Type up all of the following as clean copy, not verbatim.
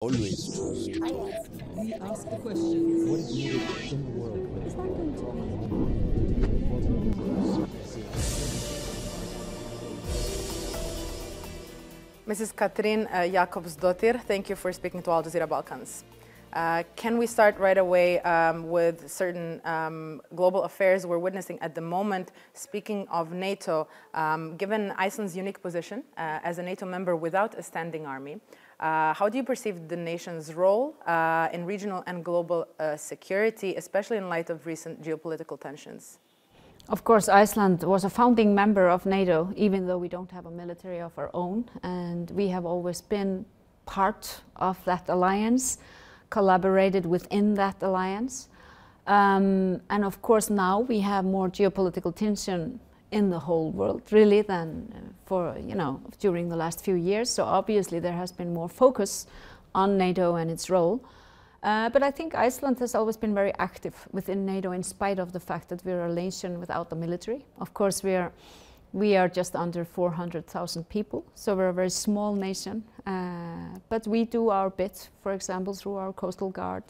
Always trust. We ask the question. What is needed in the world? Mrs. Katrin Jakobsdottir, thank you for speaking to Al Jazeera Balkans. Can we start right away with certain global affairs we're witnessing at the moment? Speaking of NATO, given Iceland's unique position as a NATO member without a standing army, how do you perceive the nation's role in regional and global security, especially in light of recent geopolitical tensions? Of course, Iceland was a founding member of NATO, even though we don't have a military of our own, and we have always been part of that alliance, collaborated within that alliance. And of course now we have more geopolitical tension in the whole world, really, than during the last few years. So obviously there has been more focus on NATO and its role. But I think Iceland has always been very active within NATO in spite of the fact that we're a nation without a military. Of course we are just under 400,000 people, so we're a very small nation. But we do our bit, for example, through our Coastal Guard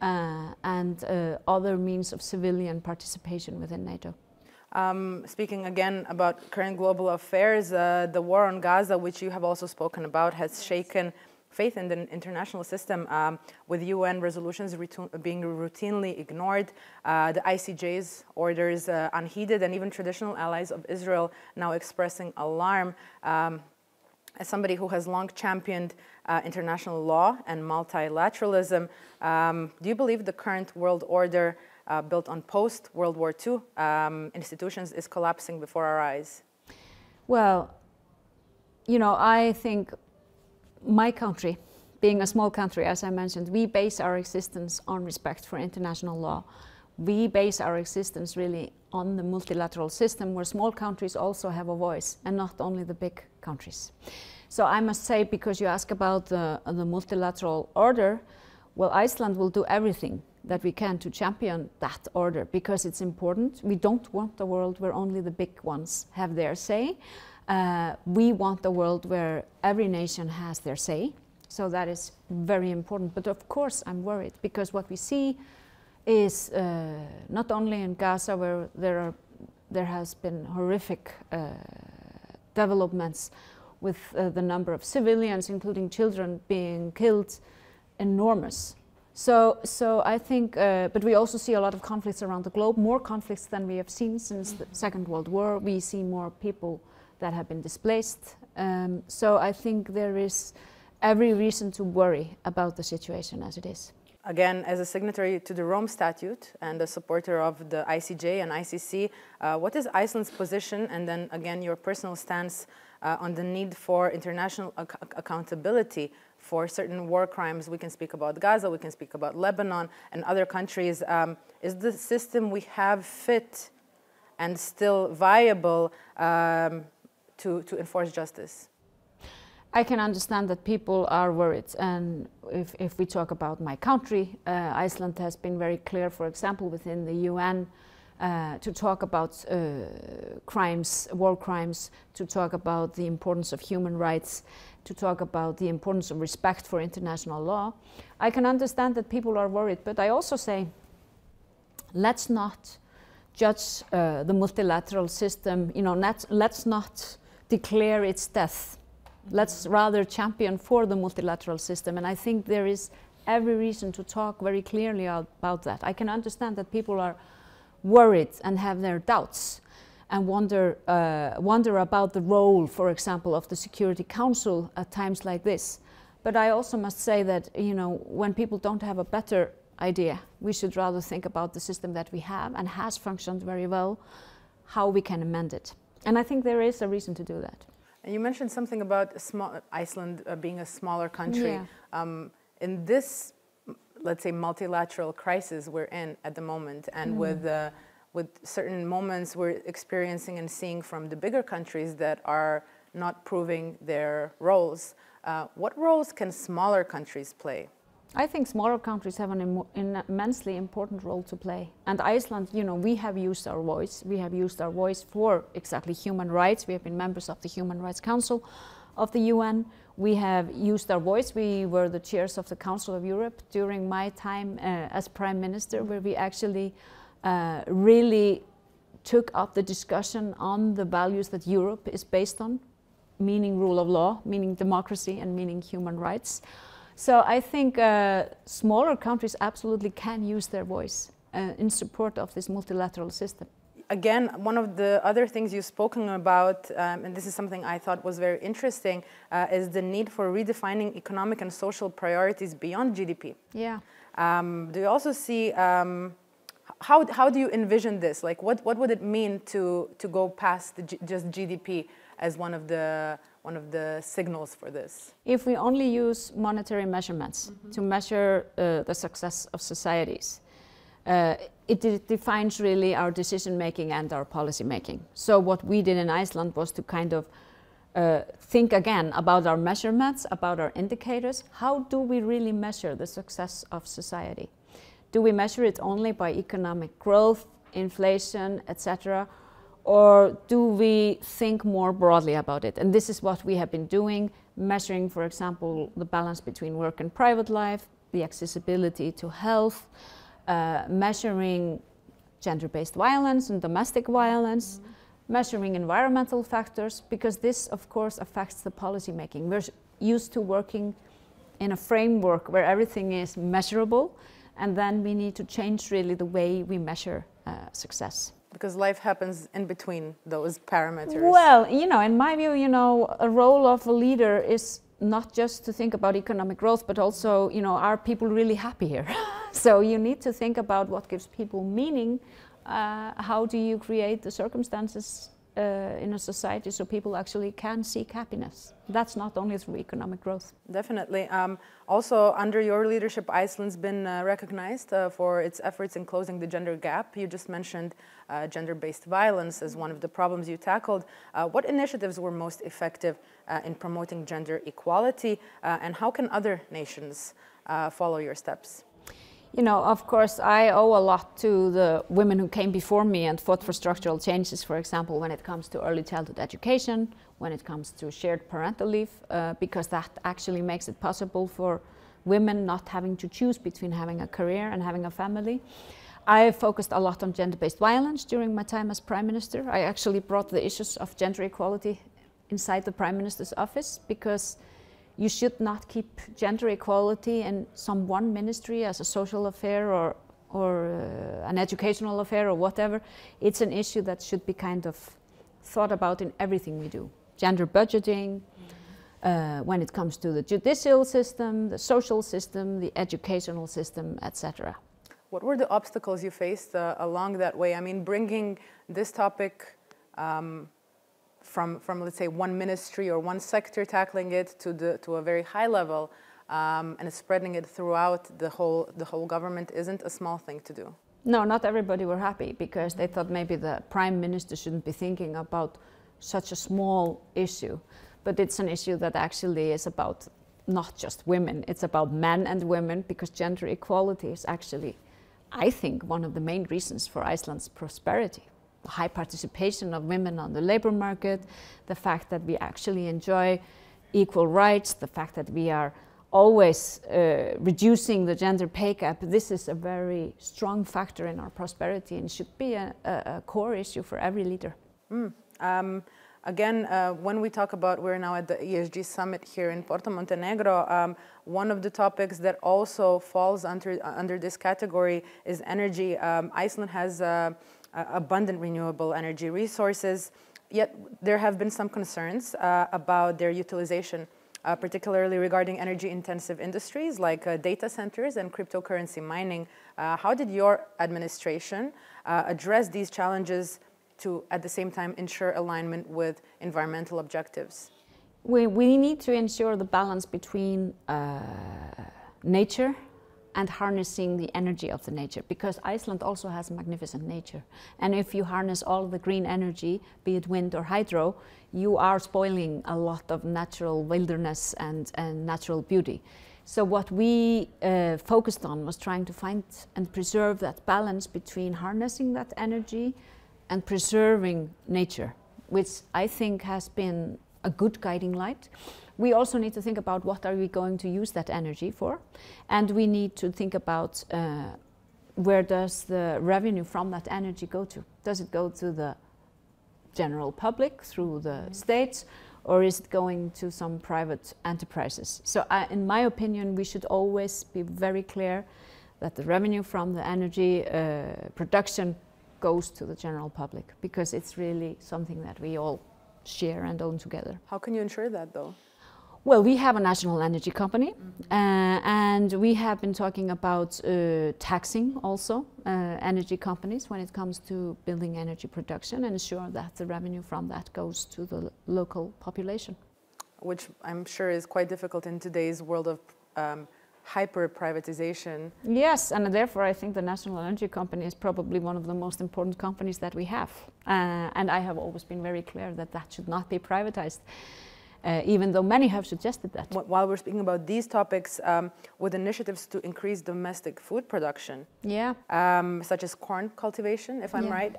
and other means of civilian participation within NATO. Speaking again about current global affairs, the war on Gaza, which you have also spoken about, has shaken faith in the international system, with UN resolutions being routinely ignored, the ICJ's orders unheeded, and even traditional allies of Israel now expressing alarm. As somebody who has long championed international law and multilateralism, do you believe the current world order built on post-World War II institutions is collapsing before our eyes? Well, I think my country, being a small country, as I mentioned, we base our existence on respect for international law. We base our existence really on the multilateral system where small countries also have a voice and not only the big countries. So I must say, because you ask about the multilateral order, well, Iceland will do everything that we can to champion that order because it's important. We don't want a world where only the big ones have their say. We want a world where every nation has their say, so that is very important. But of course I'm worried because what we see is not only in Gaza, where there has been horrific developments with the number of civilians, including children, being killed, enormous. So I think, but we also see a lot of conflicts around the globe, more conflicts than we have seen since the Second World War. We see more people that have been displaced. So I think there is every reason to worry about the situation as it is. Again, as a signatory to the Rome Statute and a supporter of the ICJ and ICC, what is Iceland's position, and then again your personal stance on the need for international accountability for certain war crimes? We can speak about Gaza, we can speak about Lebanon and other countries. Is the system we have fit and still viable to enforce justice? I can understand that people are worried, and if we talk about my country, Iceland has been very clear, for example, within the UN, to talk about crimes, war crimes, to talk about the importance of human rights, to talk about the importance of respect for international law. I can understand that people are worried, but I also say, let's not judge the multilateral system, let's not declare its death. Let's rather champion for the multilateral system, and I think there is every reason to talk very clearly about that. I can understand that people are worried and have their doubts and wonder about the role, for example, of the Security Council at times like this. But I also must say that, when people don't have a better idea, we should rather think about the system that we have and has functioned very well, how we can amend it. And I think there is a reason to do that. And you mentioned something about Iceland being a smaller country. Yeah. In this, let's say, multilateral crisis we're in at the moment, and with certain moments we're experiencing and seeing from the bigger countries that are not proving their roles, what roles can smaller countries play? I think smaller countries have an immensely important role to play. And Iceland, we have used our voice. We have used our voice for exactly human rights. We have been members of the Human Rights Council of the UN. We have used our voice. We were the chairs of the Council of Europe during my time as Prime Minister, where we actually really took up the discussion on the values that Europe is based on, meaning rule of law, meaning democracy, and meaning human rights. So I think smaller countries absolutely can use their voice in support of this multilateral system. Again, one of the other things you've spoken about, and this is something I thought was very interesting, is the need for redefining economic and social priorities beyond GDP. Yeah. Do you also see, how do you envision this? Like, what would it mean to go past just GDP as one of the signals for this? If we only use monetary measurements to measure the success of societies, it defines really our decision making and our policy making. So what we did in Iceland was to kind of think again about our measurements, about our indicators. How do we really measure the success of society? Do we measure it only by economic growth, inflation, etc.? Or do we think more broadly about it? And this is what we have been doing, measuring, for example, the balance between work and private life, the accessibility to health, measuring gender-based violence and domestic violence, measuring environmental factors, because this, of course, affects the policy making. We're used to working in a framework where everything is measurable, and then we need to change really the way we measure success. Because life happens in between those parameters. Well, you know, in my view, you know, a role of a leader is not just to think about economic growth, but also, you know, are people really happy here? So you need to think about what gives people meaning. How do you create the circumstances in a society so people actually can seek happiness? That's not only through economic growth. Definitely. Also, under your leadership, Iceland's been recognized for its efforts in closing the gender gap. You just mentioned gender-based violence as one of the problems you tackled. What initiatives were most effective in promoting gender equality, and how can other nations follow your steps? You know, of course, I owe a lot to the women who came before me and fought for structural changes, for example, when it comes to early childhood education, when it comes to shared parental leave, because that actually makes it possible for women not having to choose between having a career and having a family. I focused a lot on gender-based violence during my time as Prime Minister. I actually brought the issues of gender equality inside the Prime Minister's office, because you should not keep gender equality in some one ministry as a social affair or an educational affair or whatever. It's an issue that should be kind of thought about in everything we do. Gender budgeting, when it comes to the judicial system, the social system, the educational system, etc. What were the obstacles you faced along that way? I mean, bringing this topic from let's say one ministry or one sector tackling it to a very high level and spreading it throughout the whole government isn't a small thing to do. No, not everybody were happy, because they thought maybe the Prime Minister shouldn't be thinking about such a small issue. But it's an issue that actually is about not just women, it's about men and women, because gender equality is actually, I think, one of the main reasons for Iceland's prosperity. The high participation of women on the labor market, the fact that we actually enjoy equal rights, the fact that we are always reducing the gender pay gap. This is a very strong factor in our prosperity and should be a core issue for every leader. Again, when we talk about, we're now at the ESG summit here in Porto Montenegro, one of the topics that also falls under this category is energy. Iceland has abundant renewable energy resources, yet there have been some concerns about their utilization, particularly regarding energy-intensive industries like data centers and cryptocurrency mining. How did your administration address these challenges to, at the same time, ensure alignment with environmental objectives? We need to ensure the balance between nature and harnessing the energy of the nature, because Iceland also has magnificent nature. And if you harness all the green energy, be it wind or hydro, you are spoiling a lot of natural wilderness and natural beauty. So what we focused on was trying to find and preserve that balance between harnessing that energy and preserving nature, which I think has been a good guiding light. we also need to think about what are we going to use that energy for, and we need to think about where does the revenue from that energy go to? Does it go to the general public through the states, or is it going to some private enterprises? So in my opinion, we should always be very clear that the revenue from the energy production goes to the general public, because it's really something that we all share and own together. How can you ensure that, though? Well, we have a national energy company, and we have been talking about taxing also energy companies when it comes to building energy production, and ensure that the revenue from that goes to the local population. Which I'm sure is quite difficult in today's world of hyper-privatization. Yes, and therefore I think the national energy company is probably one of the most important companies that we have. And I have always been very clear that that should not be privatized. Even though many have suggested that. While we're speaking about these topics, with initiatives to increase domestic food production, such as corn cultivation, if I'm right,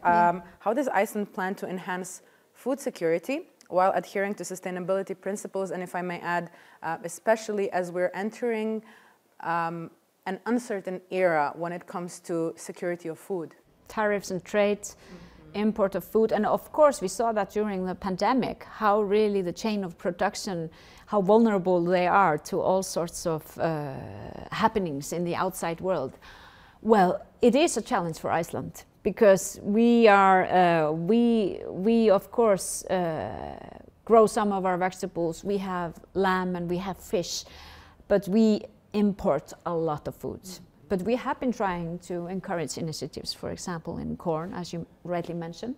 how does Iceland plan to enhance food security while adhering to sustainability principles, and if I may add, especially as we're entering an uncertain era when it comes to security of food? Tariffs and trade. Import of food, and of course we saw that during the pandemic, how really the chain of production, how vulnerable they are to all sorts of happenings in the outside world. Well, it is a challenge for Iceland, because we are, we of course grow some of our vegetables, we have lamb and we have fish, but we import a lot of foods. But we have been trying to encourage initiatives, for example, in corn, as you rightly mentioned,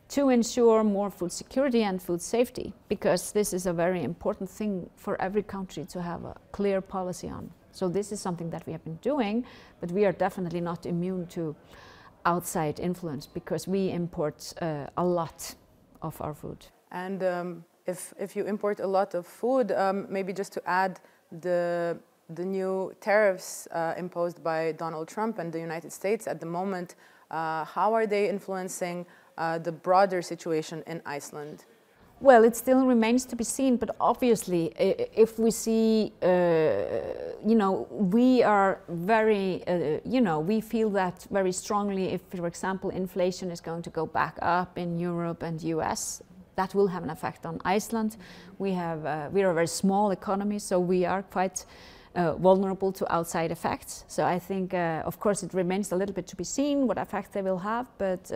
to ensure more food security and food safety, because this is a very important thing for every country to have a clear policy on. So this is something that we have been doing, but we are definitely not immune to outside influence, because we import a lot of our food. And if you import a lot of food, maybe just to add the new tariffs imposed by Donald Trump and the United States at the moment, how are they influencing the broader situation in Iceland? Well, it still remains to be seen, but obviously if we see, we are very, we feel that very strongly if, for example, inflation is going to go back up in Europe and US, that will have an effect on Iceland. We are a very small economy, so we are quite vulnerable to outside effects. So I think, of course, it remains a little bit to be seen what effect they will have, but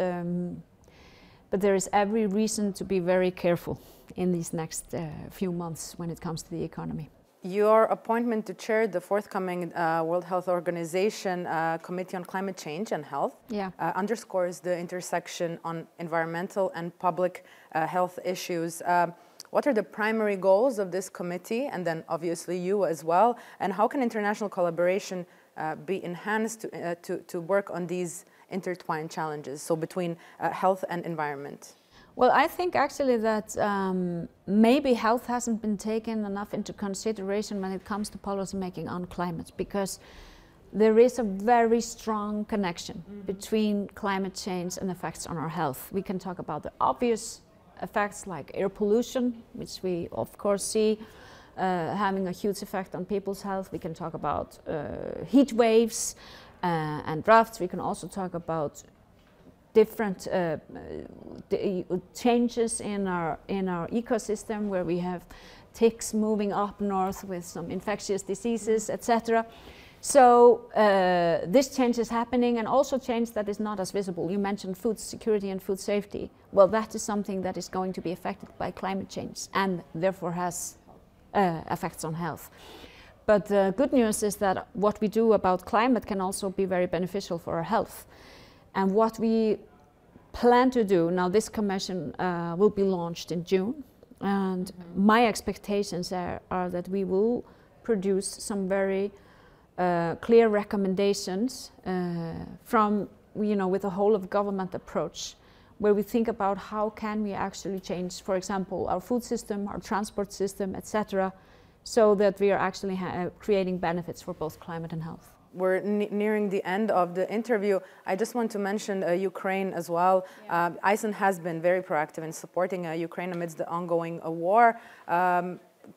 there is every reason to be very careful in these next few months when it comes to the economy. Your appointment to chair the forthcoming World Health Organization Committee on Climate Change and Health underscores the intersection on environmental and public health issues. What are the primary goals of this committee, and then obviously you as well, and how can international collaboration be enhanced to work on these intertwined challenges, so between health and environment? Well, I think actually that maybe health hasn't been taken enough into consideration when it comes to policy making on climate, because there is a very strong connection between climate change and effects on our health. We can talk about the obvious effects like air pollution, which we of course see having a huge effect on people's health. We can talk about heat waves and droughts. We can also talk about different changes in our ecosystem, where we have ticks moving up north with some infectious diseases, etc. So this change is happening, and also change that is not as visible. You mentioned food security and food safety. Well, that is something that is going to be affected by climate change, and therefore has effects on health. But the good news is that what we do about climate can also be very beneficial for our health. And what we plan to do, now this commission will be launched in June, and my expectations are that we will produce some very clear recommendations from, with a whole of government approach, where we think about how can we actually change, for example, our food system, our transport system, etc., so that we are actually creating benefits for both climate and health. We're nearing the end of the interview. I just want to mention Ukraine as well. Iceland has been very proactive in supporting Ukraine amidst the ongoing war.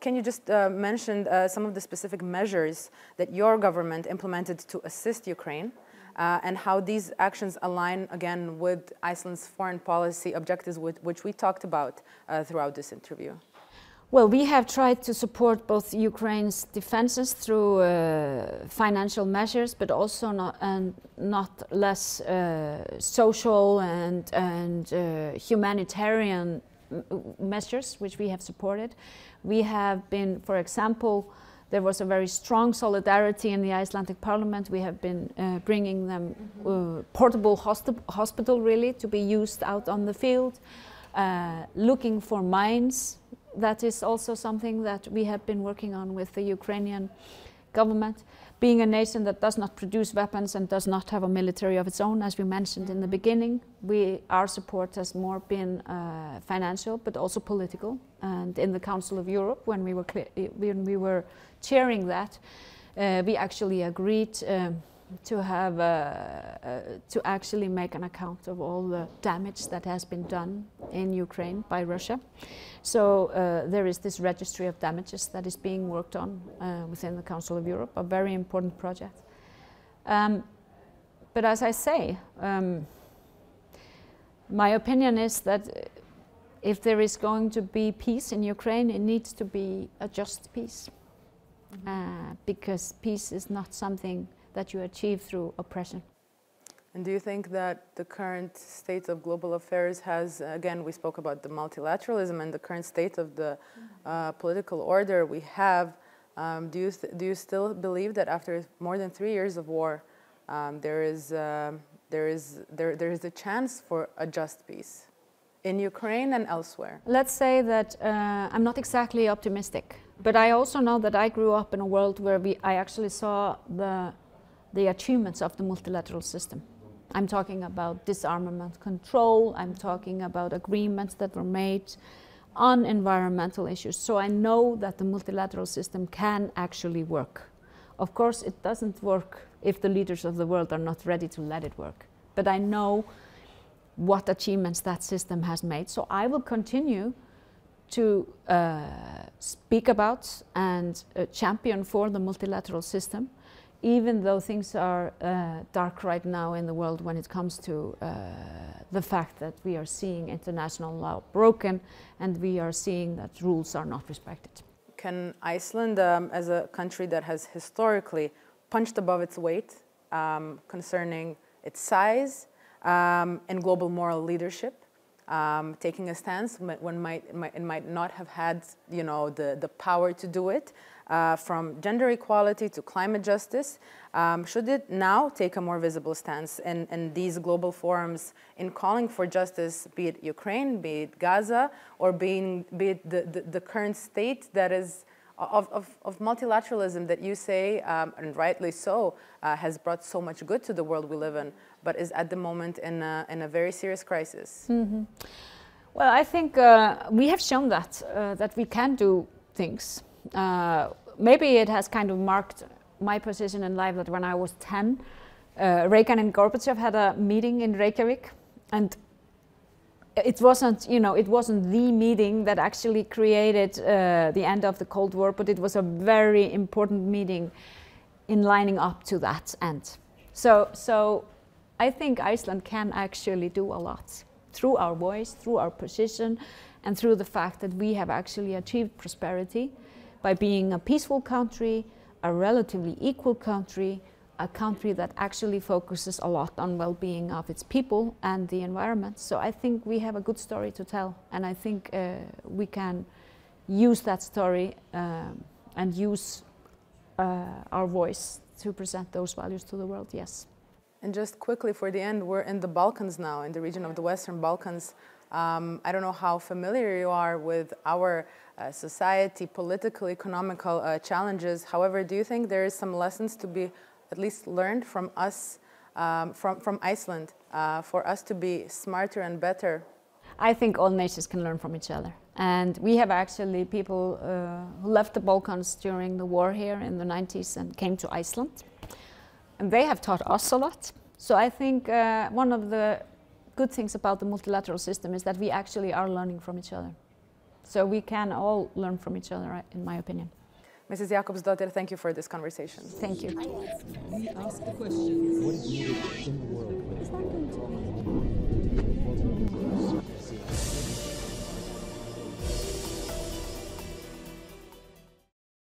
can you just mention some of the specific measures that your government implemented to assist Ukraine, and how these actions align again with Iceland's foreign policy objectives, which we talked about throughout this interview? Well, we have tried to support both Ukraine's defenses through financial measures, but also not less social and humanitarian measures, which we have supported. We have been, for example, there was a very strong solidarity in the Icelandic Parliament. We have been bringing them portable hospital, really, to be used out on the field, looking for mines. That is also something that we have been working on with the Ukrainian government. Being a nation that does not produce weapons and does not have a military of its own, as we mentioned in the beginning, our support has more been financial, but also political. And in the Council of Europe, when we were chairing that, we actually agreed to actually make an account of all the damage that has been done in Ukraine by Russia. So there is this registry of damages that is being worked on within the Council of Europe, a very important project. But as I say, my opinion is that if there is going to be peace in Ukraine, it needs to be a just peace. Because peace is not something that you achieve through oppression. And do you think that the current state of global affairs has, again, we spoke about the multilateralism and the current state of the political order we have, do you still believe that after more than 3 years of war, there is a chance for a just peace in Ukraine and elsewhere? Let's say that I'm not exactly optimistic, but I also know that I grew up in a world where I actually saw the achievements of the multilateral system. I'm talking about disarmament control, I'm talking about agreements that were made on environmental issues. So I know that the multilateral system can actually work. Of course, it doesn't work if the leaders of the world are not ready to let it work. But I know what achievements that system has made. So I will continue to speak about and champion for the multilateral system, even though things are dark right now in the world when it comes to the fact that we are seeing international law broken and we are seeing that rules are not respected. Can Iceland, as a country that has historically punched above its weight concerning its size and global moral leadership, taking a stance when it might not have had, the power to do it, from gender equality to climate justice, should it now take a more visible stance in these global forums in calling for justice, be it Ukraine, be it Gaza, or be it the current state that is of multilateralism that you say, and rightly so, has brought so much good to the world we live in, but is at the moment in a very serious crisis? Mm-hmm. Well, I think we have shown that we can do things. Maybe it has kind of marked my position in life that when I was 10, Reagan and Gorbachev had a meeting in Reykjavik, and it wasn't the meeting that actually created the end of the Cold War, but it was a very important meeting in lining up to that end. So I think Iceland can actually do a lot through our voice, through our position, and through the fact that we have actually achieved prosperity by being a peaceful country, a relatively equal country, a country that actually focuses a lot on well-being of its people and the environment. So I think we have a good story to tell, and I think we can use that story and use our voice to present those values to the world, yes. And just quickly for the end, we're in the Balkans now, in the region of the Western Balkans. I don't know how familiar you are with our society, political, economical challenges. However, do you think there is some lessons to be at least learned from us, from Iceland, for us to be smarter and better? I think all nations can learn from each other. And we have actually people who left the Balkans during the war here in the 90s and came to Iceland. And they have taught us a lot. So I think one of the good things about the multilateral system is that we actually are learning from each other. So we can all learn from each other, in my opinion. Mrs. Jakobsdottir, thank you for this conversation. Thank you. We ask the questions. What is needed